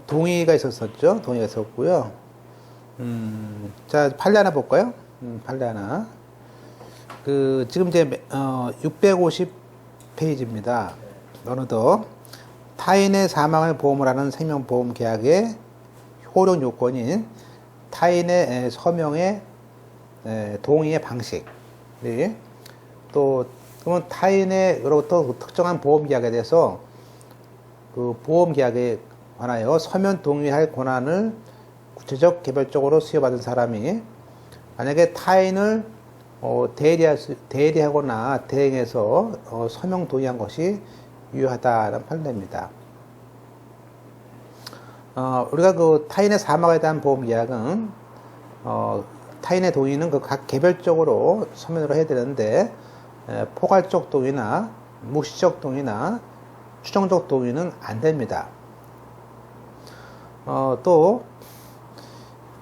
동의가 있었었죠. 동의가 있었고요. 자, 판례 하나 볼까요? 판례 하나. 지금 이제, 650페이지입니다. 어느덧 타인의 사망을 보험을 하는 생명보험 계약의 효력 요건인 타인의 서명의 동의의 방식. 네. 또, 그러면 타인으로부터 특정한 보험 계약에 대해서 그 보험 계약에 관하여 서면 동의할 권한을 구체적 개별적으로 수여받은 사람이 만약에 타인을 대리하거나 대행해서 서명 동의한 것이 유효하다는 판례입니다. 우리가 그 타인의 사망에 대한 보험 계약은 타인의 동의는 그 각 개별적으로 서면으로 해야 되는데 포괄적 동의나 묵시적 동의나 추정적 동의는 안 됩니다. 또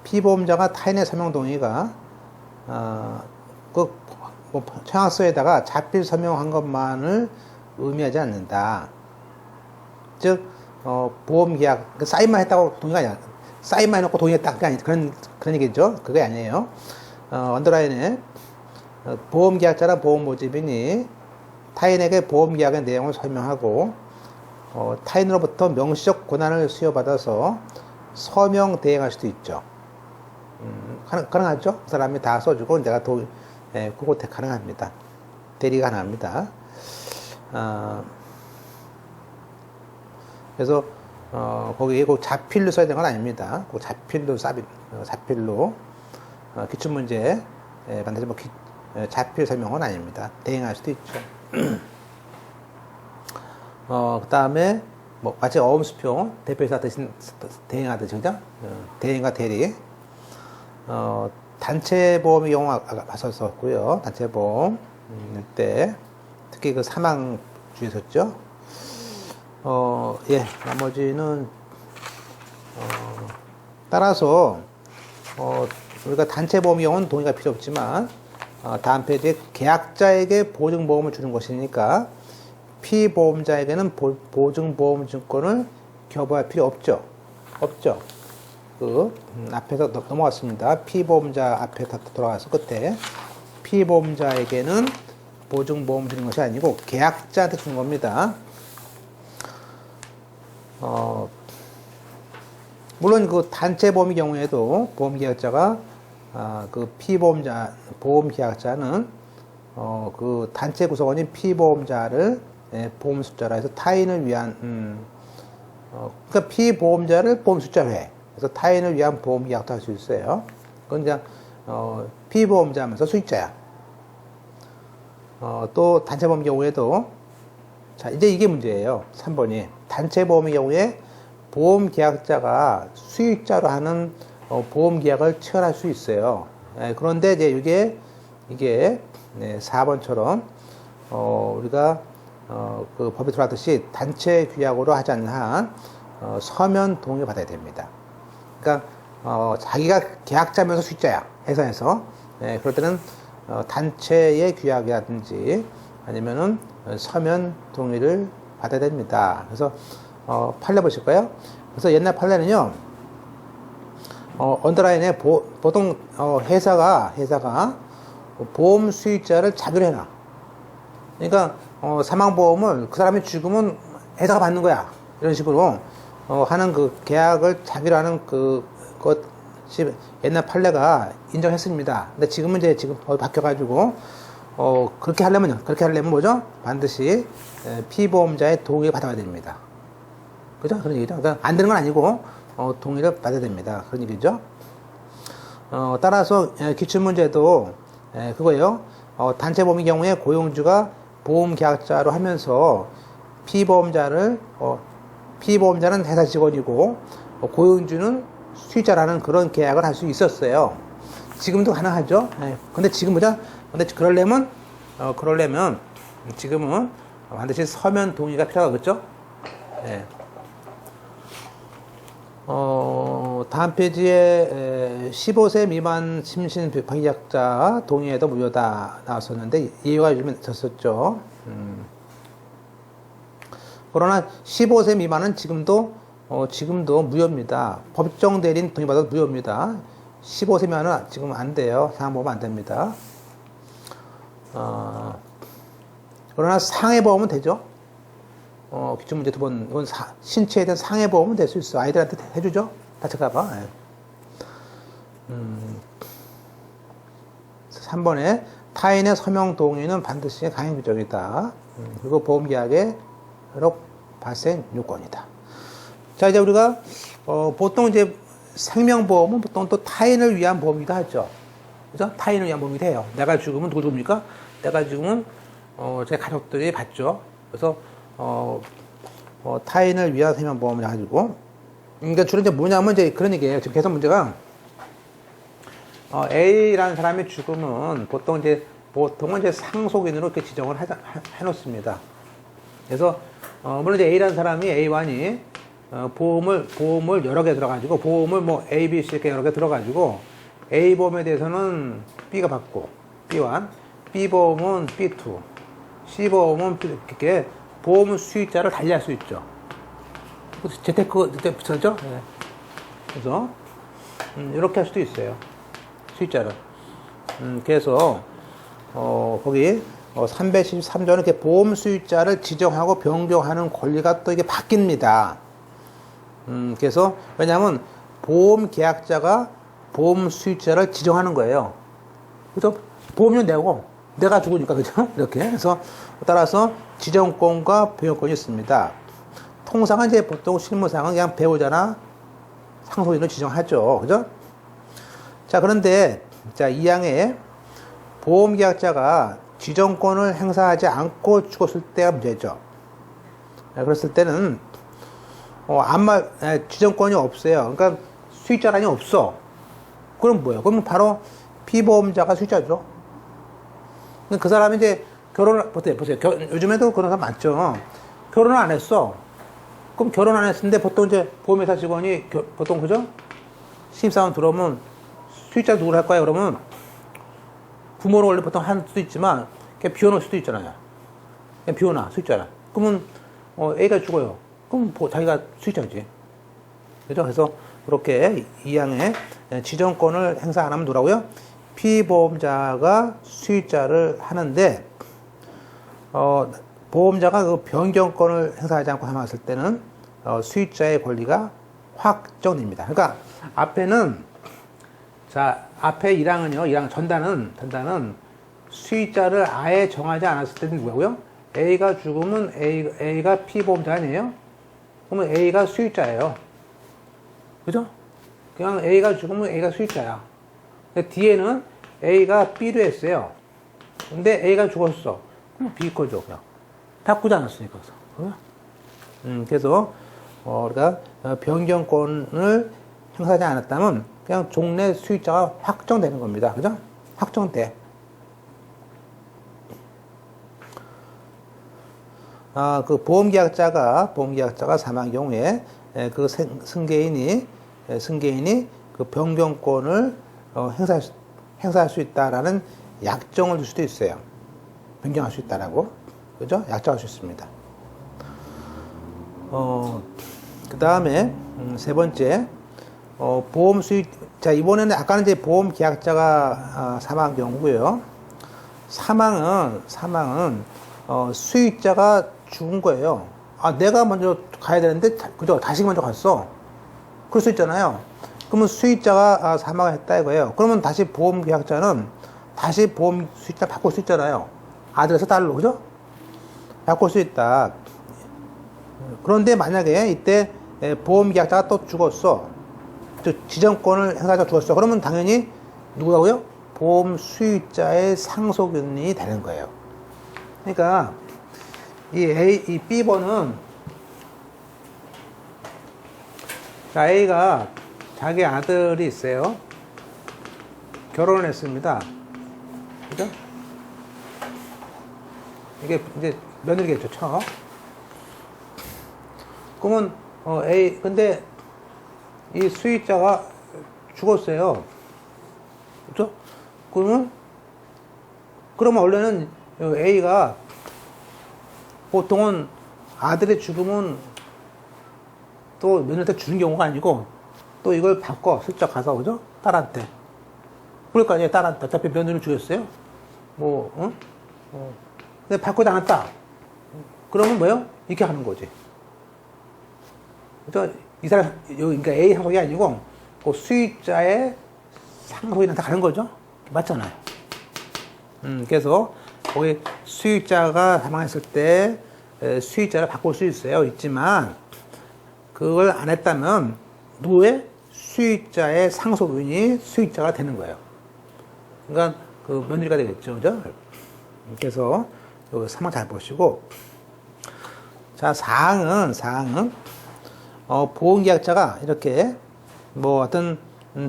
피보험자가 타인의 서명 동의가 청약서에다가 자필 서명한 것만을 의미하지 않는다. 즉 보험계약 사인만 했다고 동의가 아니야. 사인만 해놓고 동의했다 그런 얘기죠. 그게 아니에요. 언더라인에 보험계약자나 보험모집인이 타인에게 보험계약의 내용을 설명하고 타인으로부터 명시적 권한을 수여받아서 서명 대행할 수도 있죠. 가능하죠. 그 사람이 다 써주고 내가 그거 가능합니다. 대리가 가능합니다. 그래서 거기에 그 자필로 써야 되는 건 아닙니다. 그 자필로 기출문제 반드시 자필 설명은 아닙니다. 대행할 수도 있죠. 그 다음에 마치 어음수표 대표이사 대신 대행하듯이 그죠? 대행과 대리. 단체보험의 경우 아까 봤었고요. 단체보험 때 특히 그 사망 주의였었죠. 예, 나머지는 따라서 우리가 단체보험의 경우는 동의가 필요 없지만 다음 페이지에 계약자에게 보증보험을 주는 것이니까 피보험자에게는 보증보험증권을 교부할 필요 없죠. 앞에서 넘어갔습니다. 피보험자 앞에 다 돌아가서 끝에 피보험자에게는 보증보험 주는 것이 아니고 계약자한테 주는 겁니다. 물론 그 단체보험의 경우에도 보험계약자가 그 피보험자 보험계약자는 그 단체 구성원인 피보험자를 보험 숫자로 해서 타인을 위한 그러니까 피보험자를 보험 숫자로 해. 그래서 타인을 위한 보험 계약도 할 수 있어요. 그건 그냥 피보험자면서 수익자야. 또 단체보험 경우에도 자 이제 이게 문제예요. 3번이 단체보험의 경우에 보험 계약자가 수익자로 하는 보험 계약을 체결할 수 있어요. 그런데 이제 이게 4번처럼 우리가 그 법에 들어왔듯이 단체 규약으로 하지 않는 한 서면 동의 받아야 됩니다. 그러니까 자기가 계약자면서 수익자야 회사에서 그럴 때는 단체의 규약이라든지 아니면은 서면 동의를 받아야 됩니다. 그래서 판례 보실까요? 그래서 옛날 판례는요 언더라인에 보통 회사가 보험 수익자를 자기로 해놔. 그러니까 사망보험을 그 사람이 죽으면 회사가 받는 거야 이런 식으로 하는 그 계약을 자기로 하는 그것이 옛날 판례가 인정했습니다. 근데 지금은 지금 법이 바뀌어가지고 그렇게 하려면 뭐죠? 반드시 피보험자의 동의를 받아야 됩니다. 그죠? 그런 얘기죠. 그러니까 안 되는 건 아니고 동의를 받아야 됩니다. 그런 얘기죠. 따라서 기출문제도 그거예요. 단체보험의 경우에 고용주가 보험계약자로 하면서 피보험자는 회사 직원이고 지고용주는 수익자라는 그런 계약을 할 수 있었어요. 지금도 가능하죠. 근데 지금 뭐죠? 근데 그러려면 지금은 반드시 서면 동의가 필요하겠죠. 다음 페이지에 15세 미만 심신 방위약자 동의에도 무효다 나왔었는데 이유가 요즘에 있었었죠. 그러나 15세 미만은 지금도 지금도 무효입니다. 법정 대리인 동의받아도 무효입니다. 15세면은 지금 안 돼요. 상해보험 안 됩니다. 그러나 상해보험은 되죠. 기출문제 2번, 이건 신체에 대한 상해보험은 될 수 있어. 아이들한테 해주죠. 다칠까봐. 3번에 타인의 서명 동의는 반드시 강행 규정이다. 그리고 보험계약의 발생 요건이다. 자, 이제 우리가, 보통 이제 생명보험은 보통 또 타인을 위한 보험이기도 하죠. 그죠? 타인을 위한 보험이기도 해요. 내가 죽으면 누구 죽습니까? 내가 죽으면, 제 가족들이 받죠. 그래서, 타인을 위한 생명보험을 가지고. 그러니까 주로 이제 뭐냐면 이제 그런 얘기예요. 지금 계속 문제가, A라는 사람이 죽으면 보통은 이제 상속인으로 이렇게 지정을 해놓습니다. 그래서, 물론 이제 A라는 사람이 A1이 보험을 여러 개 들어가지고, 보험을 뭐 A, B, C 이렇게 여러 개 들어가지고, A 보험에 대해서는 B가 받고, B1, B 보험은 B2, C 보험은 B, 이렇게 보험 수익자를 달리할 수 있죠. 재테크, 붙였죠? 네. 그래서, 이렇게 할 수도 있어요. 수익자를. 그래서, 거기, 313조는 이렇게 보험 수익자를 지정하고 변경하는 권리가 또 이게 바뀝니다. 그래서, 왜냐면, 보험 계약자가 보험 수익자를 지정하는 거예요. 그래서, 보험료 내고, 내가 죽으니까, 그죠? 이렇게. 그래서, 따라서 지정권과 변경권이 있습니다. 통상은 이제 보통 실무상은 그냥 배우자나 상속인을 지정하죠. 그죠? 자, 그런데, 자, 2항에 보험계약자가 지정권을 행사하지 않고 죽었을 때가 문제죠. 그랬을 때는, 지정권이 없어요. 그러니까 수익자란이 없어. 그럼 뭐예요? 그럼 바로 피보험자가 수익자죠. 그 사람이 이제 보세요. 요즘에도 그런 사람 많죠. 결혼을 안 했어. 그럼 결혼 안 했는데 보통 이제 보험회사 직원이 보통 그죠? 신입사원 들어오면 수익자 누구를 할 거야? 그러면 부모를 원래 보통 할 수도 있지만 그냥 비워놓을 수도 있잖아요. 그냥 비워놔 수익자를. 그러면 A가 죽어요. 그럼 자기가 수익자지. 그죠? 그래서 그렇게 이항에 지정권을 행사 안 하면 누구라고요? 피보험자가 수익자를 하는데 보험자가 그 변경권을 행사하지 않고 해놨을 때는 수익자의 권리가 확정됩니다. 그러니까 앞에는 자 앞에 1항은요, 1항 전단은 수익자를 아예 정하지 않았을 때는 누구고요? A가 죽으면 A가 피보험자 아니에요? 그러면 A가 수익자예요. 그죠? 그냥 A가 죽으면 A가 수익자야. 근데 뒤에는 A가 B로 했어요. 근데 A가 죽었어. 그럼 B 거죠, 그냥. 바꾸지 않았으니까. 그래서, 우리가 변경권을 행사하지 않았다면, 그냥 종래 수익자가 확정되는 겁니다. 그죠? 확정돼. 그 보험계약자가 사망 경우에 그 승계인이 그 변경권을 행사할 수 있다라는 약정을 줄 수도 있어요. 변경할 수 있다라고. 그죠? 약정할 수 있습니다. 그 다음에, 세 번째, 보험 수익, 자, 이번에는 아까는 이제 보험 계약자가 사망한 경우고요. 사망은, 수익자가 죽은 거예요. 내가 먼저 가야 되는데, 그죠? 다시 먼저 갔어. 그럴 수 있잖아요. 그러면 수익자가 사망을 했다 이거예요. 그러면 다시 보험 계약자는 다시 보험 수익자 바꿀 수 있잖아요. 아들에서 딸로, 그죠? 바꿀 수 있다. 그런데 만약에 이때 보험 계약자가 또 죽었어. 지정권을 행사자가 죽었어. 그러면 당연히 누구라고요? 보험 수익자의 상속인이 되는 거예요. 그러니까 이 B번은 A가 자기 아들이 있어요. 결혼을 했습니다. 그죠? 이게 이제 며느리겠죠, 처. 그러면 근데 이 수익자가 죽었어요. 그죠? 그러면 원래는 A가 보통은 아들의 죽음은 또 며느리한테 주는 경우가 아니고 또 이걸 바꿔 슬쩍 가서 그죠? 딸한테. 그럴 거 아니에요. 딸한테. 어차피 며느리 주겠어요? 뭐, 응? 근데 바꾸지 않았다. 그러면 뭐요? 이렇게 하는 거지. 그러니까 이 사람, 그러니까 A 상속이 아니고 그 수익자의 상속인한테 가는 거죠? 맞잖아요. 그래서 거기 수익자가 사망했을 때 수익자를 바꿀 수 있어요. 있지만 그걸 안 했다면 누구의 수익자의 상속인이 수익자가 되는 거예요. 그러니까 그 며느리가 되겠죠. 그죠? 그래서 여기 사망 잘 보시고. 자, 사항은 보험계약자가 이렇게 뭐 어떤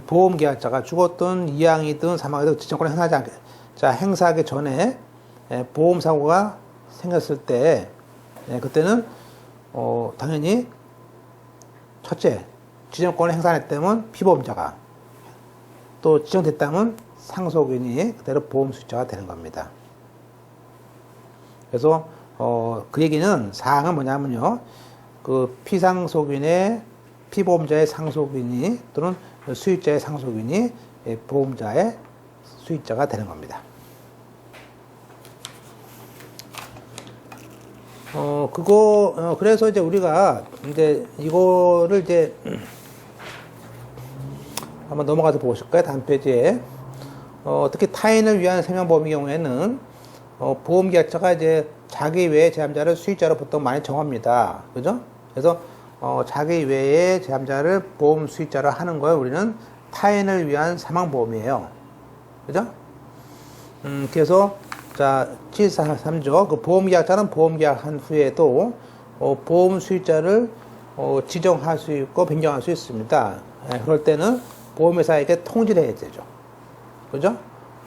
보험계약자가 죽었든 이양이든 사망이든 지정권을 행사하지 않게, 자, 행사하기 전에 보험사고가 생겼을 때 그때는 당연히 첫째, 지정권을 행사 안 했다면 피보험자가, 또 지정됐다면 상속인이 그대로 보험수익자가 되는 겁니다. 그래서 그 얘기는 사항은 뭐냐면요, 그 피상속인의 피보험자의 상속인이 또는 수익자의 상속인이 보험자의 수익자가 되는 겁니다. 그래서 이제 우리가 이제 이거를 이제 한번 넘어가서 보실까요? 다음 페이지에. 특히 타인을 위한 생명보험의 경우에는, 보험계약자가 이제 자기 외의 제함자를 수익자로 보통 많이 정합니다. 그죠? 그래서, 자기 외의 제함자를 보험 수익자로 하는 걸 우리는 타인을 위한 사망보험이에요. 그죠? 그래서, 자, 743조. 그 보험계약자는 보험계약한 후에도, 보험 수익자를, 지정할 수 있고 변경할 수 있습니다. 그럴 때는 보험회사에게 통지를 해야 되죠. 그죠?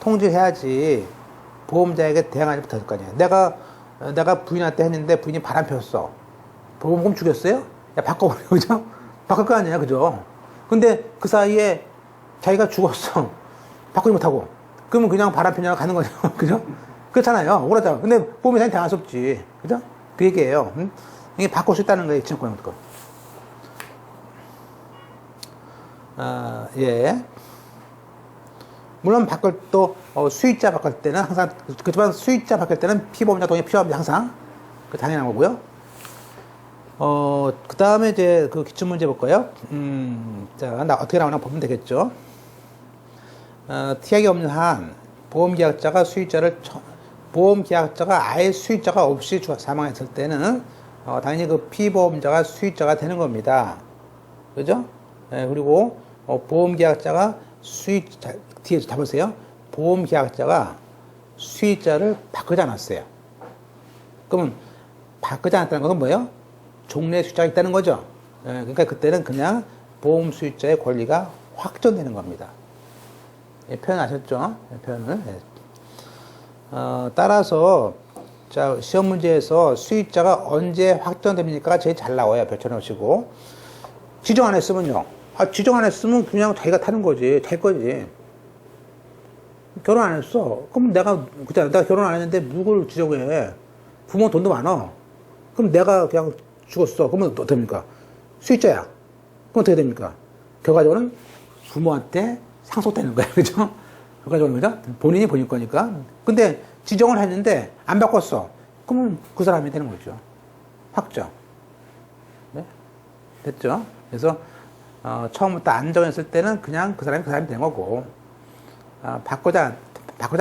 통지해야지 보험자에게 대항하지 못할 거 아니에요. 내가 부인한테 했는데 부인이 바람 폈어. 보험금 주겠어요? 야, 바꿔버려. 그죠? 바꿀 거 아니에요. 그죠? 근데 그 사이에 자기가 죽었어. 바꾸지 못하고. 그러면 그냥 바람 피냐고 가는 거죠. 그죠? 그렇잖아요. 억울하잖아. 근데 보험회사는 대항할 수 없지. 그죠? 그 얘기예요. 이게 바꿀 수 있다는 거예요. 지정권을. 예. 물론 바꿀 또 수익자 바꿀 때는 항상, 그렇지만 수익자 바꿀 때는 피보험자 동의 필요합니다. 항상. 그 당연한 거고요. 그 다음에 이제 그 기출문제 볼까요? 자, 어떻게 나오나 보면 되겠죠. 특약이 없는 한 보험계약자가 아예 수익자가 없이 사망했을 때는 당연히 그 피보험자가 수익자가 되는 겁니다. 그죠? 그리고 보험계약자가 뒤에 잡으세요. 보험계약자가 수익자를 바꾸지 않았어요. 그러면 바꾸지 않았다는 것은 뭐예요? 종래 수익자가 있다는 거죠. 그러니까 그때는 그냥 보험 수익자의 권리가 확정되는 겁니다. 표현 아셨죠? 표현을. 따라서 자, 시험 문제에서 수익자가 언제 확정됩니까? 제일 잘 나와요. 펼쳐놓으시고. 지정 안 했으면요. 지정 안 했으면 그냥 자기가 타는 거지. 될 거지. 결혼 안 했어. 그럼 내가 결혼 안 했는데 누굴 지정해? 부모 돈도 많아. 그럼 내가 그냥 죽었어. 그러면 어떻게 됩니까? 수익자야. 그럼 어떻게 됩니까? 결과적으로는 부모한테 상속되는 거야. 그죠? 결과적으로, 그죠? 본인이 본인 거니까. 근데 지정을 했는데 안 바꿨어. 그러면 그 사람이 되는 거죠. 확정. 네? 됐죠? 그래서 처음부터 안 정했을 때는 그냥 그 사람이 되는 거고, 바꾸지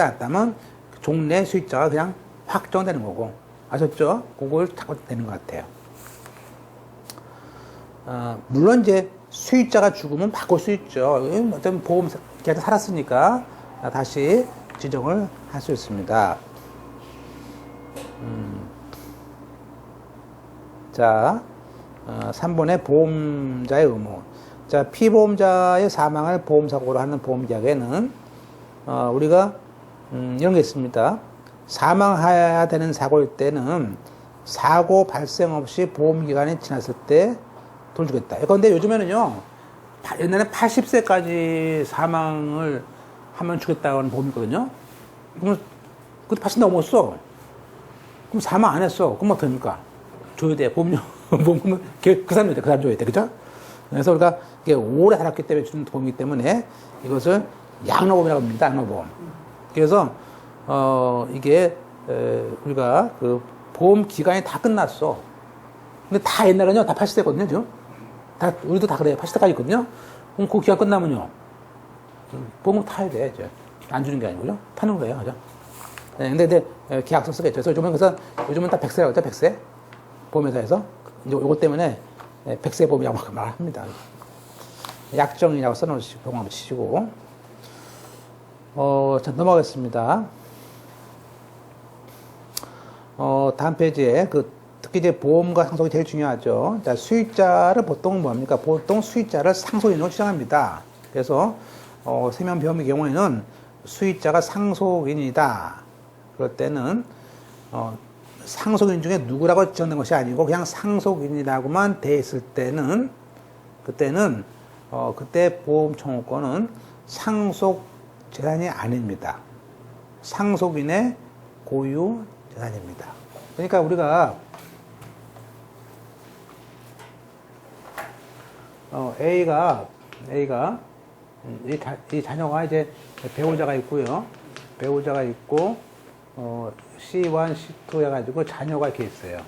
않았다면 종래 수익자가 그냥 확정되는 거고. 아셨죠? 그걸 찾고 되는 것 같아요. 물론 이제 수익자가 죽으면 바꿀 수 있죠. 어떤 보험 계약자 살았으니까 다시 지정을 할 수 있습니다. 자, 3번의 보험자의 의무. 자, 피보험자의 사망을 보험사고로 하는 보험계약에는 우리가 이런 게 있습니다. 사망해야 되는 사고일 때는 사고 발생 없이 보험기간이 지났을 때 돈 주겠다. 그런데 요즘에는요, 옛날에 80세까지 사망을 하면 주겠다고 하는 보험이 있거든요. 그럼 그때 80 넘었어. 그럼 사망 안 했어. 그럼 어떡합니까? 줘야 돼. 보험료. 보험금은 그 사람 줘야 돼. 그죠? 그래서 우리가 이게 오래 살았기 때문에 주는 보험이기 때문에 이것을 양로보험이라고 합니다. 양로보험. 그래서, 이게, 우리가 그 보험 기간이 다 끝났어. 근데 다 옛날에는요, 다 80세거든요, 지금. 우리도 다 그래요. 80세까지 있거든요. 그럼 그 기간 끝나면요. 보험금 타야 돼, 이제. 안 주는 게 아니고요. 타는 거예요, 그죠? 네, 근데 계약서 쓰겠죠. 그래서 요즘은 다 100세라고 했죠, 100세. 보험회사에서. 요거 때문에 100세 보험이라고 말합니다. 약정이라고 써놓으시고, 병원 한번 치시고. 자, 넘어가겠습니다. 다음 페이지에 특히 이제 보험과 상속이 제일 중요하죠. 자, 수익자를 보통 뭡니까? 보통 수익자를 상속인으로 추정합니다. 그래서, 세면보험의 경우에는 수익자가 상속인이다. 그럴 때는, 상속인 중에 누구라고 지정된 것이 아니고 그냥 상속인이라고만 돼 있을 때는, 그때 보험 청구권은 상속 재산이 아닙니다. 상속인의 고유 재산입니다. 그러니까 우리가 A가 이 자녀가 이제 배우자가 있고요. 배우자가 있고 C1, C2 해가지고 자녀가 이렇게 있어요.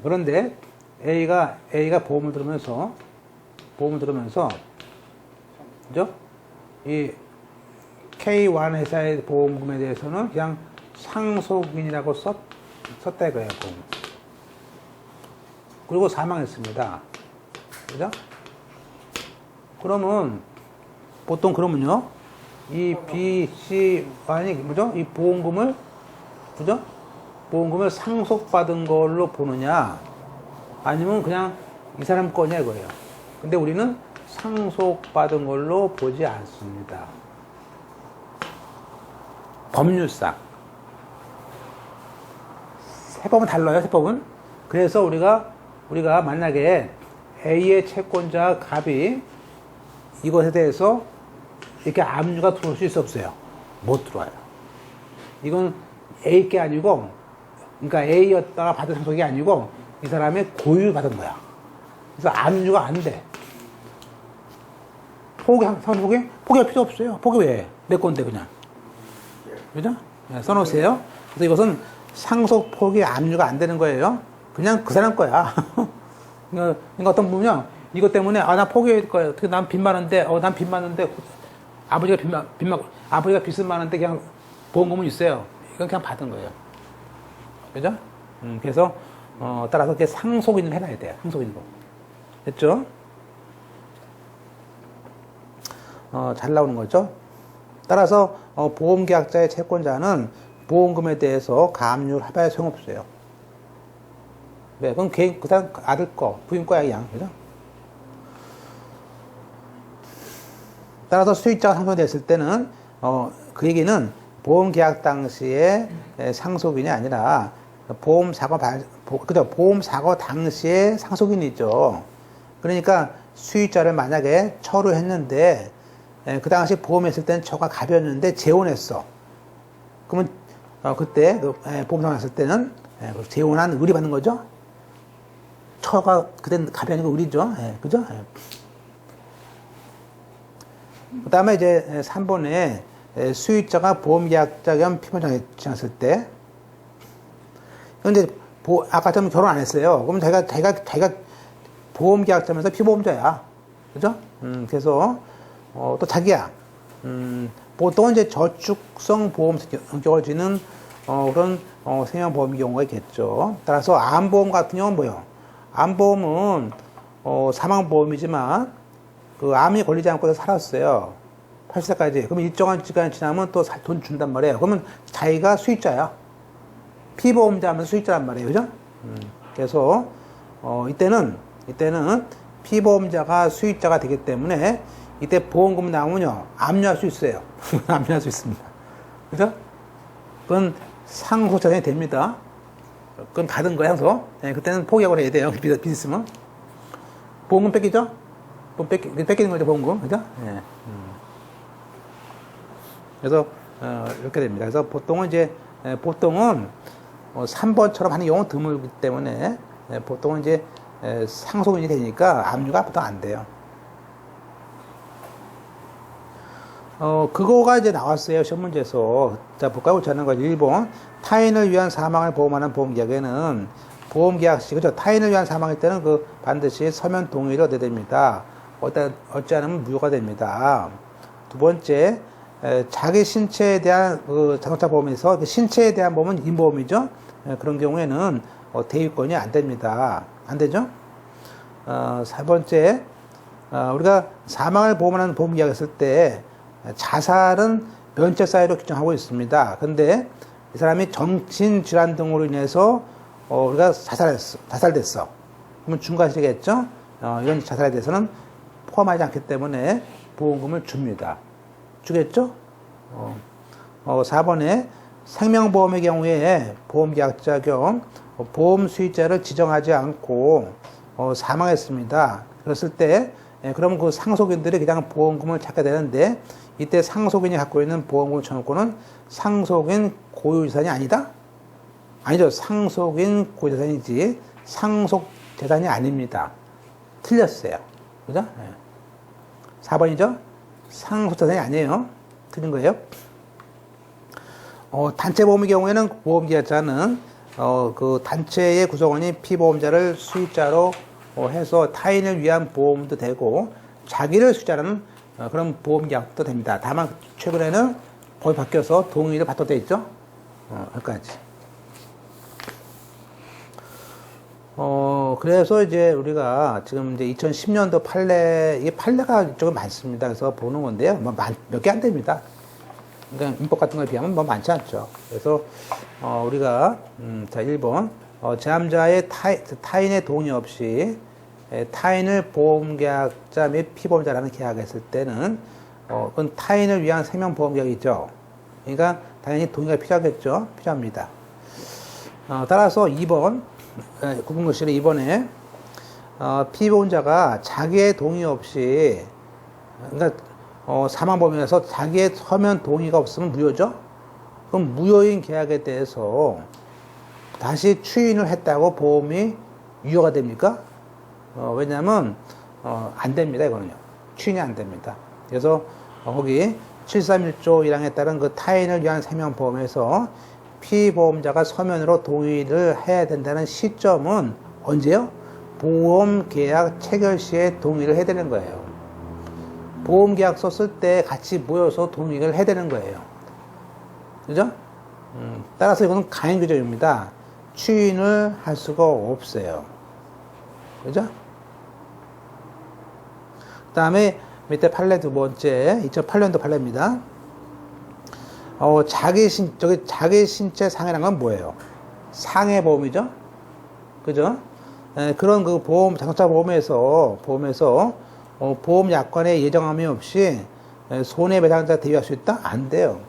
그런데 A가 보험을 들으면서 그죠? 이 K1 회사의 보험금에 대해서는 그냥 상속인이라고 썼다 이거예요. 그리고 사망했습니다. 그죠? 그러면요, 이 B, C1이 뭐죠? 이 보험금을, 그죠? 보험금을 상속받은 걸로 보느냐, 아니면 그냥 이 사람 거냐 이거예요. 근데 우리는 상속받은 걸로 보지 않습니다. 법률상. 세법은 달라요, 세법은. 그래서 우리가 만약에 A의 채권자 갑이 이것에 대해서 이렇게 압류가 들어올 수 있어 없어요? 못 들어와요. 이건 A 게 아니고, 그러니까 A였다가 받은 상속이 아니고 이 사람의 고유를 받은 거야. 그래서 압류가 안 돼. 포기할 필요 없어요. 포기 왜 해? 내 건데 그냥. 그죠? 네, 써놓으세요. 그래서 이것은 상속 포기 압류가 안 되는 거예요. 그냥 그 사람 거야. 그러니까 어떤 분은요, 이것 때문에, 나 포기할 거야. 난 빚 많은데, 난 빚 많은데, 아버지가 빚은 많은데 그냥 보험금은 있어요. 이건 그냥 받은 거예요. 그죠? 그래서, 따라서 이렇게 상속인을 해놔야 돼요. 상속인으로. 됐죠? 잘 나오는 거죠? 따라서, 보험계약자의 채권자는 보험금에 대해서 가압류를 해봐야 소용없어요. 네, 그건 그 사람 아들 거, 부인 거야, 그냥. 그죠? 따라서 수익자가 상속됐을 때는, 그 얘기는 보험 계약 당시에 상속인이 아니라 보험 사고 당시에 상속인이죠. 그러니까 수익자를 만약에 처를 했는데, 그 당시 보험했을 때는 처가 갑이었는데 재혼했어. 그러면, 그때 보험 상환했을 때는 재혼한 의리 받는 거죠? 처가 그땐 갑이 아니고 의리죠. 그죠? 그 다음에 이제 3번에 수익자가 보험계약자 겸 피보장에 지났을 때, 근데 아까처럼 결혼 안 했어요. 그럼 자기가 보험계약자면서 피보험자야. 그죠? 그래서 또 자기야. 보통은 이제 저축성 보험 성격을 지닌 그런 생명보험 경우가 있겠죠. 따라서 암보험 같은 경우는 뭐예요? 암보험은 사망보험이지만 그 암이 걸리지 않고 살았어요. 80세까지. 그럼 일정한 시간이 지나면 또 돈 준단 말이에요. 그러면 자기가 수익자야. 피보험자면서 수익자란 말이에요. 그죠? 그래서 이때는 피보험자가 수익자가 되기 때문에 이때 보험금 나오면요, 압류할 수 있어요. 압류할 수 있습니다. 그죠? 그건 상속자산이 됩니다. 그건 받은 거야, 상속. 그때는 포기하고 해야 돼요. 빚 있으면. 보험금 뺏기죠? 뺏기는 거죠, 보험금. 그죠? 예. 그래서, 이렇게 됩니다. 그래서 보통은 3번처럼 하는 경우는 드물기 때문에 보통은 이제 상속인이 되니까 압류가 보통 안 돼요. 그거가 이제 나왔어요. 시험 문제에서. 자, 볼까요? 저는 거 1번. 타인을 위한 사망을 보험하는 보험계약에는 보험계약시, 그죠? 타인을 위한 사망일 때는 반드시 서면 동의를 얻어야 됩니다. 얻지 않으면 무효가 됩니다. 두 번째, 자기 신체에 대한 자동차 보험에서 신체에 대한 보험은 인보험이죠. 그런 경우에는 대위권이 안 됩니다. 안 되죠? 세 번째, 우리가 사망을 보험하는 보험계약을 했을 때 자살은 면책 사유로 규정하고 있습니다. 근데 이 사람이 정신질환 등으로 인해서 우리가 자살됐어. 그러면 중과실이겠죠? 이런 자살에 대해서는 포함하지 않기 때문에 보험금을 줍니다. 주겠죠? 4번에 생명보험의 경우에 보험계약자 겸 보험 수익자를 지정하지 않고 사망했습니다. 그랬을 때 그럼 그 상속인들이 그냥 보험금을 찾게 되는데 이때 상속인이 갖고 있는 보험금 청구권은 상속인 고유재산이 아니다? 아니죠. 상속인 고유재산이지 상속재산이 아닙니다. 틀렸어요. 그죠? 4번이죠? 상속재산이 아니에요. 틀린 거예요. 단체보험의 경우에는 보험계약자는 그 단체의 구성원이 피보험자를 수익자로 해서 타인을 위한 보험도 되고 자기를 수익자라는 그런 보험계약도 됩니다. 다만 최근에는 법이 바뀌어서 동의를 받도록 되어 있죠. 여기까지. 그래서 이제 우리가 지금 이제 2010년도 판례, 이게 판례가 이쪽에 많습니다. 그래서 보는 건데요. 몇 개 안 됩니다. 그러니까 민법 같은 거에 비하면 많지 않죠. 그래서 우리가 자 1번 제3자의 타인의 동의 없이 타인을 보험계약자 및 피보험자라는 계약을 했을 때는 그건 타인을 위한 생명보험계약이죠. 그러니까 당연히 동의가 필요하겠죠. 필요합니다. 따라서 2번 구분글씨로 2번에 피보험자가 자기의 동의 없이 그러니까 사망보험에서 자기의 서면 동의가 없으면 무효죠. 그럼 무효인 계약에 대해서 다시 추인을 했다고 보험이 유효가 됩니까? 왜냐하면 안 됩니다. 이거는요. 추인이 안 됩니다. 그래서 거기 731조 1항에 따른 그 타인을 위한 생명보험에서 피보험자가 서면으로 동의를 해야 된다는 시점은 언제요? 보험계약 체결 시에 동의를 해야 되는 거예요. 보험계약서 쓸 때 같이 모여서 동의를 해야 되는 거예요. 그죠? 따라서 이거는 강행규정입니다. 추인을 할 수가 없어요. 그죠? 그 다음에 밑에 판례 두 번째, 2008년도 판례입니다. 자기 신체 상해란 건 뭐예요? 상해보험이죠? 그죠? 그런 그 자동차 보험에서 보험 약관에 예정함이 없이 손해배상자 대위할 수 있다? 안 돼요.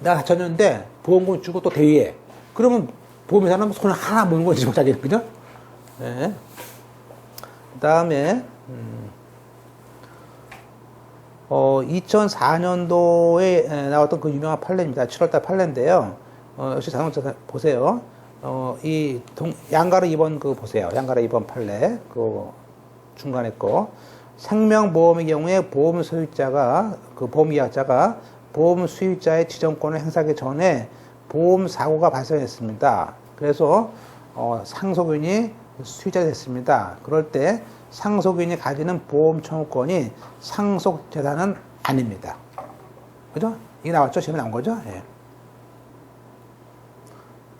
내가 다쳤는데 보험금 주고 또 대위해. 그러면 보험회사는 손을 하나 모는 거지, 자기. 그죠? 네. 그 다음에, 2004년도에 나왔던 그 유명한 판례입니다. 7월달 판례인데요. 역시 자동차 보세요. 양가로 2번 보세요. 양가로 2번 판례. 중간에 거. 생명보험의 경우에 보험 소유자가, 보험계약자가 보험 수익자의 지정권을 행사하기 전에 보험 사고가 발생했습니다. 그래서, 상속인이 수익자가 됐습니다. 그럴 때 상속인이 가지는 보험 청구권이 상속재산은 아닙니다. 그죠? 이게 나왔죠? 시험에 나온 거죠? 예.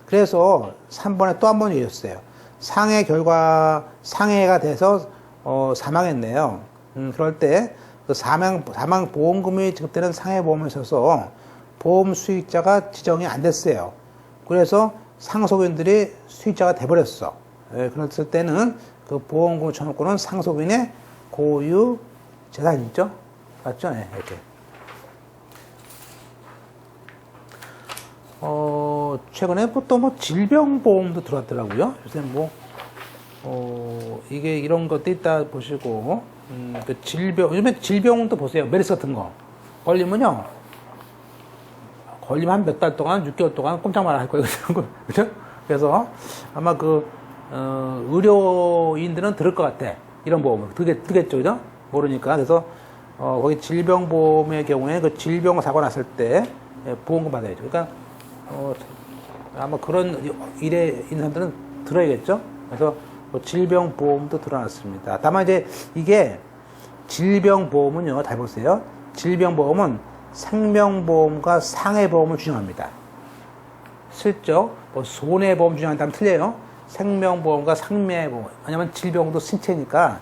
그래서 3번에 또 한 번 얘기했어요. 상해가 돼서 사망했네요. 그럴 때 그 사망 보험금이 지급되는 상해보험에 있어서 보험 수익자가 지정이 안 됐어요. 그래서 상속인들이 수익자가 돼버렸어. 예, 그랬을 때는 그 보험금 청구권은 상속인의 고유 재산이죠. 맞죠? 네, 이렇게. 최근에 또 질병보험도 들어왔더라고요. 요새 이게 이런 것도 있다 보시고, 요즘에 질병도 보세요. 메르스 같은 거. 걸리면요. 걸리면 한 몇 달 동안, 6개월 동안 꼼짝만 할 거예요. 그죠? 그래서 아마 의료인들은 들을 것 같아. 이런 보험을. 들겠죠, 그죠? 모르니까. 그래서, 거기 질병보험의 경우에 그 질병 사고 났을 때 보험금 받아야죠. 그러니까, 아마 그런 일에 있는 사람들은 들어야겠죠? 그래서 질병보험도 들어놨습니다. 다만 이제 이게 질병보험은요, 잘 보세요. 질병보험은 생명보험과 상해보험을 준용합니다. 실적, 손해보험 준용한다면 틀려요. 생명보험과 상해보험. 왜냐면 질병도 신체니까,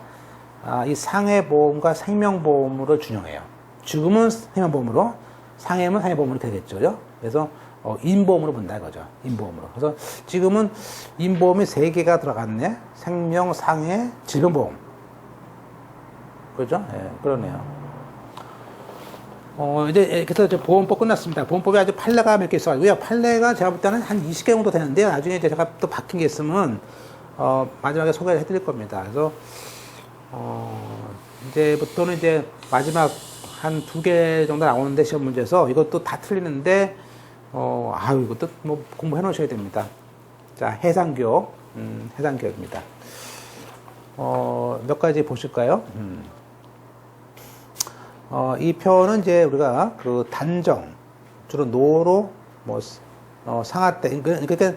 이 상해보험과 생명보험으로 준용해요. 죽음은 생명보험으로, 상해면 상해보험으로 되겠죠. 그래서, 인보험으로 본다 이거죠. 인보험으로. 그래서 지금은 인보험이 3개가 들어갔네. 생명, 상해, 질병보험. 그죠? 예, 그러네요. 그래서 이제 보험법 끝났습니다. 보험법이 아주 판례가 몇 개 있어가지고요. 판례가 제가 볼 때는 한 20개 정도 되는데요. 나중에 제가 또 바뀐 게 있으면, 마지막에 소개를 해드릴 겁니다. 그래서, 이제부터는 이제 마지막 한 2개 정도 나오는데, 시험 문제에서 이것도 다 틀리는데, 이것도 뭐 공부해 놓으셔야 됩니다. 자, 해상기업, 해상기업입니다. 몇 가지 보실까요? 이 표는 이제 우리가 그 단정, 주로 노로, 상하대, 그러니까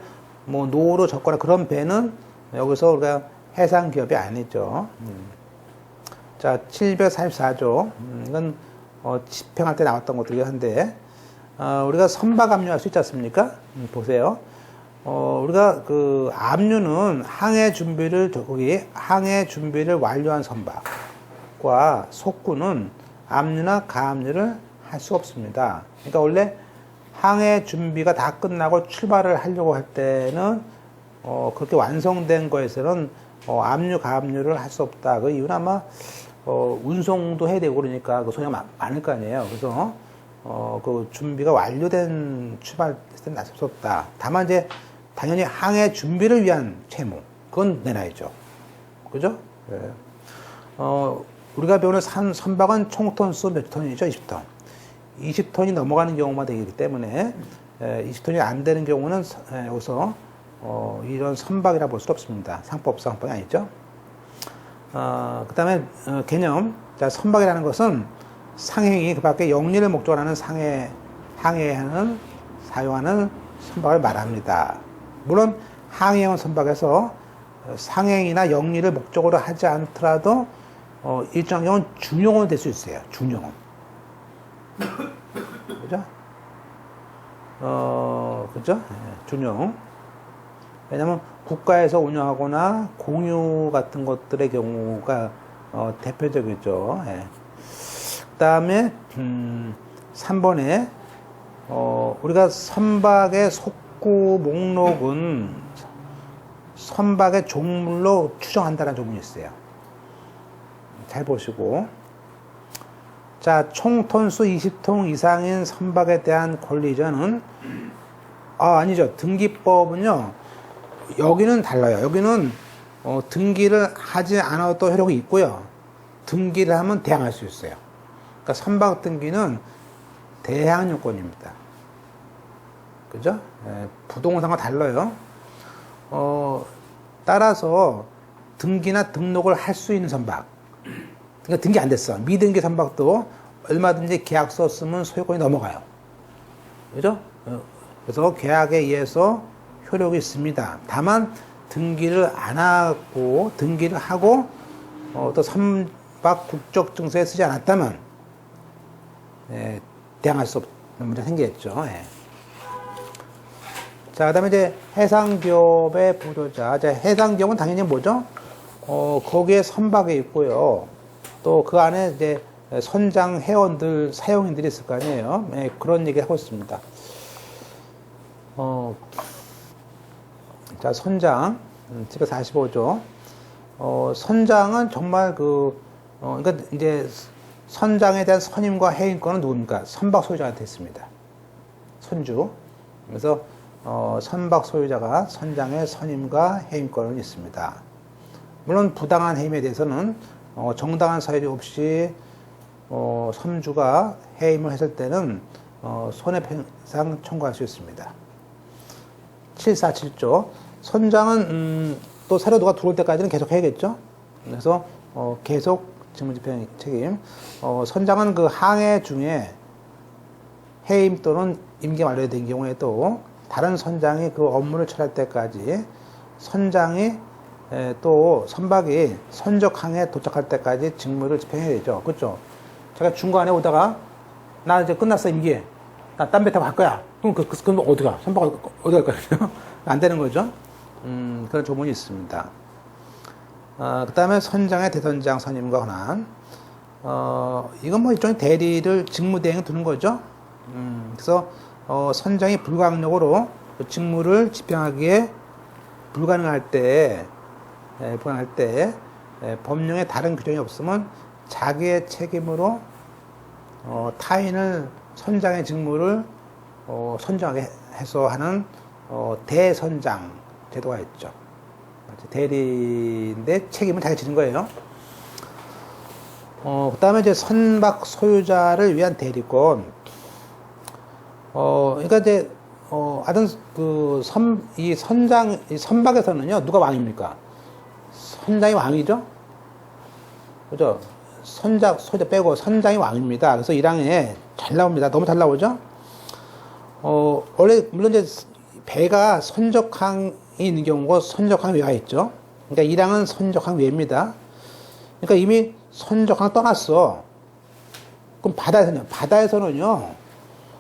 뭐 노로 적거나 그런 배는 여기서 우리가 해상기업이 아니죠. 자, 744조. 이건, 집행할 때 나왔던 것들이긴 한데, 우리가 선박 압류할 수 있지 않습니까? 보세요. 우리가 그 압류는 항해 준비를 완료한 선박과 속구는 압류나 가압류를 할 수 없습니다. 그러니까 원래 항해 준비가 다 끝나고 출발을 하려고 할 때는 그렇게 완성된 거에서는 압류, 가압류를 할 수 없다. 그 이유는 아마 운송도 해야 되고 그러니까 그 소요가 많을 거 아니에요. 그래서 그 준비가 완료된 출발했을 때는 나설 수 없다. 다만 이제 당연히 항해 준비를 위한 채무, 그건 내놔야죠. 그죠? 네. 우리가 배우는 선박은 총 톤수 몇 톤이죠? 20톤. 20톤이 넘어가는 경우만 되기 때문에 20톤이 안 되는 경우는 여기서 이런 선박이라 볼 수 없습니다. 상법이 아니죠. 그 다음에 개념. 자, 선박이라는 것은 상행이 그 밖에 영리를 목적으로 하는 항해하는 사용하는 선박을 말합니다. 물론 항해용 선박에서 상행이나 영리를 목적으로 하지 않더라도 일정 경우는 준용은 될 수 있어요. 준용은. 그죠? 그죠? 네, 준용. 왜냐면 국가에서 운영하거나 공유 같은 것들의 경우가 대표적이죠. 네. 그 다음에 3번에 우리가 선박의 속구 목록은 선박의 종물로 추정한다는 조문이 있어요. 잘 보시고. 자, 총 톤수 20톤 이상인 선박에 대한 권리자는 아니죠. 등기법은요. 여기는 달라요. 여기는 등기를 하지 않아도 효력이 있고요. 등기를 하면 대항할 수 있어요. 그러니까 선박 등기는 대항 요건입니다. 그죠? 부동산과 달라요. 따라서 등기나 등록을 할 수 있는 선박. 그러니까 등기 안 됐어. 미등기 선박도 얼마든지 계약서 쓰면 소유권이 넘어가요. 그죠? 그래서 계약에 의해서 효력이 있습니다. 다만 등기를 안 하고 등기를 하고 또 선박 국적 증서에 쓰지 않았다면 대항할 수 없는 문제가 생기겠죠. 자, 그다음에 이제 해상기업의 보조자. 자, 해상기업은 당연히 뭐죠? 거기에 선박에 있고요. 또 그 안에 이제 선장 회원들, 사용인들이 있을 거 아니에요. 그런 얘기 하고 있습니다. 자, 선장. 745조. 선장은 정말 그러니까 이제 선장에 대한 선임과 해임권은 누굽니까? 선박 소유자한테 있습니다. 선주. 그래서 선박 소유자가 선장의 선임과 해임권은 있습니다. 물론 부당한 해임에 대해서는 정당한 사유 없이 선주가 해임을 했을 때는 손해배상 청구할 수 있습니다. 747조. 선장은 또 새로 누가 들어올 때까지는 계속 해야겠죠. 그래서 계속 직무집행 책임. 선장은 그 항해 중에 해임 또는 임기 완료된 경우에도 다른 선장이 그 업무를 처리할 때까지 선장이 또 선박이 선적항에 도착할 때까지 직무를 집행해야 되죠. 그렇죠? 제가 중간에 오다가 나 이제 끝났어 임기. 나 딴 배 타고 갈 거야. 그럼 어디 가? 선박 어디 갈 거야? 안 되는 거죠. 그런 조문이 있습니다. 그 다음에 선장의 대선장 선임과 권한. 이건 뭐 일종의 대리를 직무대행에 두는 거죠. 그래서 선장이 불가항력으로 직무를 집행하기에 불가능할 때 법령에 다른 규정이 없으면 자기의 책임으로 타인을 선장의 직무를 선정하게 해서 하는 대선장 제도가 있죠. 대리인데 책임을 자기가 지는 거예요. 그 다음에 이제 선박 소유자를 위한 대리권. 그러니까 이제 하여튼 이 선박에서는요, 누가 왕입니까? 선장이 왕이죠? 그죠? 소유자 빼고 선장이 왕입니다. 그래서 1항에 잘 나옵니다. 너무 잘 나오죠? 원래, 물론 이제 배가 선적항이 있는 경우고 선적항 외가 있죠? 그러니까 1항은 선적항 외입니다. 그러니까 이미 선적항 떠났어. 그럼 바다에서는요,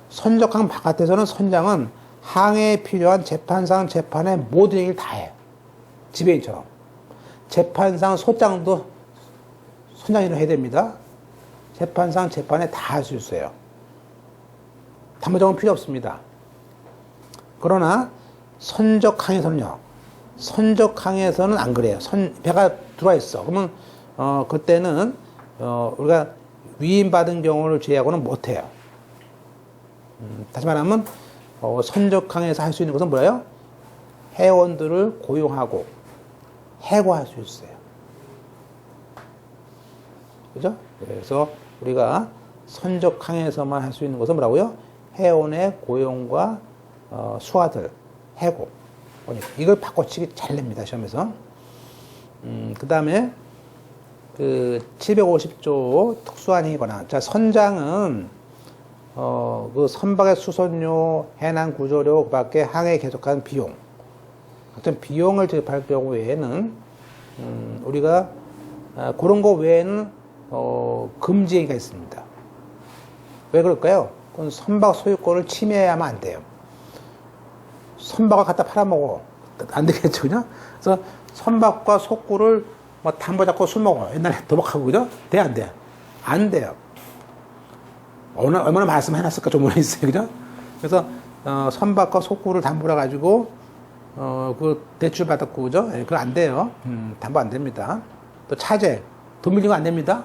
선적항 바깥에서는 선장은 항해에 필요한 재판상 재판의 모든 얘기를 다 해. 지배인처럼. 재판상 소장도 선장이 해야 됩니다. 재판상 재판에 다 할 수 있어요. 담보정은 필요 없습니다. 그러나 선적항에서는요. 선적항에서는 안 그래요. 배가 들어와 있어. 그러면 그때는 우리가 위임받은 경우를 제외하고는 못해요. 다시 말하면 선적항에서 할 수 있는 것은 뭐예요? 회원들을 고용하고 해고할 수 있어요. 그죠? 그래서 우리가 선적항에서만 할 수 있는 것은 뭐라고요? 회원의 고용과 수하들, 해고. 이걸 바꿔치기 잘 냅니다, 시험에서. 그 다음에 750조 특수한 행위거나. 자, 선장은 그 선박의 수선료, 해난 구조료, 그 밖에 항해 계속한 비용. 어떤 비용을 지급할 경우에는, 우리가, 그런 거 외에는, 금지 행위가 있습니다. 왜 그럴까요? 그건 선박 소유권을 침해하면 안 돼요. 선박을 갖다 팔아먹어. 안 되겠죠, 그죠? 그래서 선박과 속구를 뭐 담보 잡고 술 먹어. 옛날에 도박하고, 그죠? 돼, 안 돼? 안 돼요. 얼마나 말씀해놨을까 좀 모르겠어요, 그죠? 그래서, 선박과 속구를 담보로 가지고, 그 대출 받았고, 그죠? 예, 그거 안 돼요. 담보 안 됩니다. 또 차재. 돈 빌린 거 안 됩니다.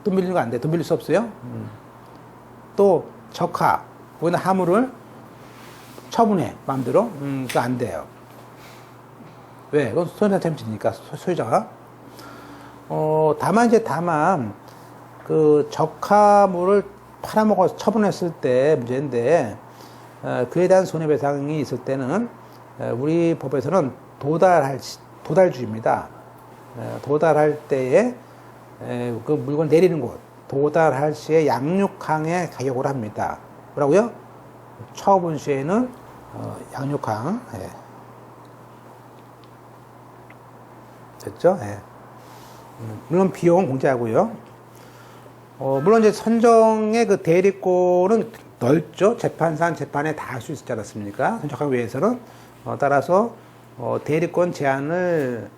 돈 빌리는 거 안 돼. 돈 빌릴 수 없어요. 또 적하. 거기는 화물을 처분해. 마음대로. 그거 안 돼요. 왜? 그건 소유자 책임지니까, 소유자가. 다만, 그 적하물을 팔아먹어서 처분했을 때 문제인데, 그에 대한 손해배상이 있을 때는, 우리 법에서는 도달주의입니다. 도달할 때에, 그 물건 내리는 곳, 도달할 시에 양육항에 가격을 합니다. 뭐라고요? 처분 시에는 양육항. 예. 됐죠? 예. 물론 비용은 공제하고요. 물론 이제 선정의 그 대리권은 넓죠. 재판상 재판에 다 할 수 있지 않았습니까? 선적항 외에서는. 따라서 대리권 제한을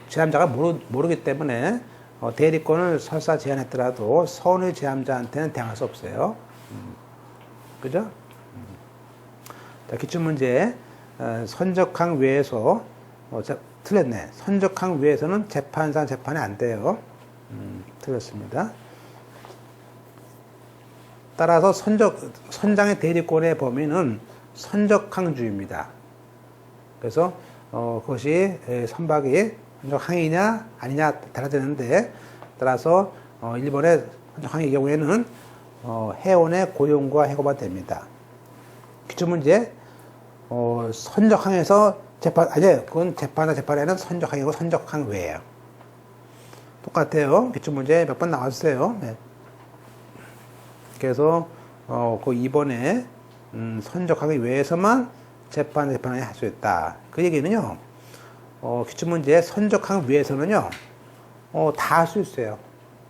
제함자가 모르기 때문에 대리권을 설사 제한했더라도 선의 제함자한테는 대항할 수 없어요. 그죠? 자, 기출문제. 선적항 외에서, 틀렸네. 선적항 외에서는 재판상 재판이 안 돼요. 틀렸습니다. 따라서 선장의 대리권의 범위는 선적항주의입니다. 그래서, 그것이 선박이 선적항이냐 아니냐 달라지는데, 따라서 일본의 선적항의 경우에는 해운의 고용과 해고가 됩니다. 기출문제 선적항에서 재판, 그건 재판에는 선적항이고 선적항 외예요. 똑같아요. 기출문제 몇 번 나왔어요. 네. 그래서 그 2번에 선적항 외에서만 재판에 할 수 있다. 그 얘기는요. 기출문제 선적항 외에서는요. 다 할 수 있어요.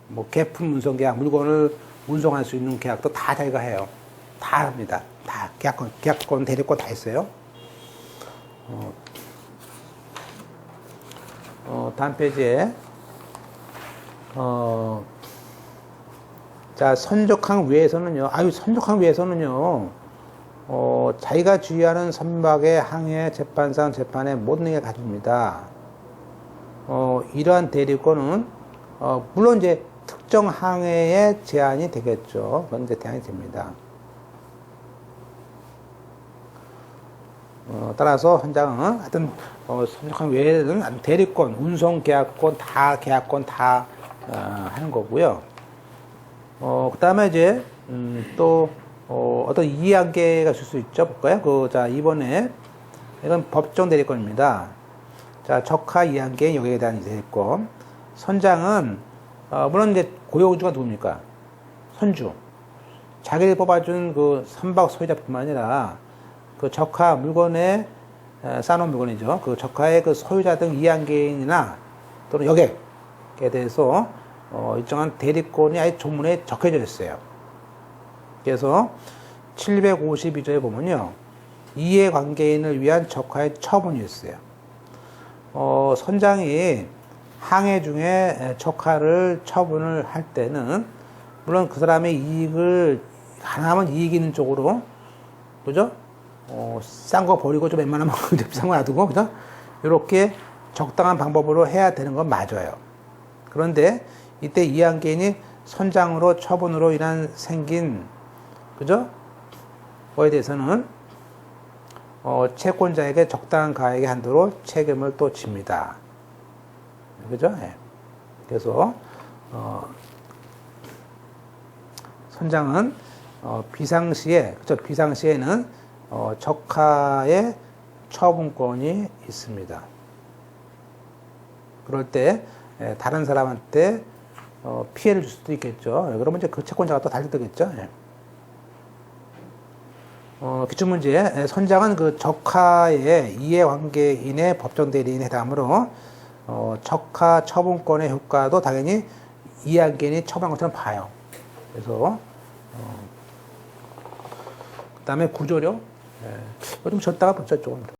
뭐 개품 운송 계약, 물건을 운송할 수 있는 계약도 다 자기가 해요. 다 합니다. 다 계약권, 대리권 다 있어요. 다음 페이지에 자, 선적항 외에서는요. 선적항 외에서는요. 자기가 주의하는 선박의 항해, 재판상, 재판의 모든 게 가집니다. 이러한 대리권은 물론 이제 특정 항해에 제한이 되겠죠. 그건 이제 제한이 됩니다. 따라서 현장은 하여튼 선적항 외에는 대리권, 운송 계약권 다 하는 거고요. 그 다음에 이제 또 어떤 이해관계가 있을 수 있죠. 볼까요? 자, 이번에 이건 법정 대리권입니다. 자, 적하 이해관계 여기에 대한 대리권. 선장은 물론 이제 고용주가 누굽니까? 선주. 자기를 뽑아준 그 선박 소유자뿐만 아니라 그 적하 물건에 쌓아놓은 물건이죠. 그 적하의 그 소유자 등 이해관계인이나 또는 여객에 대해서 일정한 대리권이 아예 조문에 적혀져 있어요. 그래서 752조에 보면요. 이해관계인을 위한 적하의 처분이 있어요. 선장이 항해 중에 적하를 처분을 할 때는 물론 그 사람의 이익을 가능하면 이익 있는 쪽으로 그죠? 싼 거 버리고 좀 웬만하면 비싼 거 놔두고 그죠? 이렇게 적당한 방법으로 해야 되는 건 맞아요. 그런데 이때 이해관계인이 선장으로 처분으로 인한 생긴 그죠? 거에 대해서는 채권자에게 적당한 가액의 한도로 책임을 또 집니다. 그죠? 네. 그래서 선장은 비상시에는 적하의 처분권이 있습니다. 그럴 때 다른 사람한테 피해를 줄 수도 있겠죠. 그러면 이제 그 채권자가 또 달려들겠죠. 기출문제 선장은 그 적하의 이해관계인의 법정 대리인에 해당하므로 적하 처분권의 효과도 당연히 이해관계인이 처분한 것처럼 봐요. 그래서 그 다음에 구조력 좀 졌다가 붙였죠.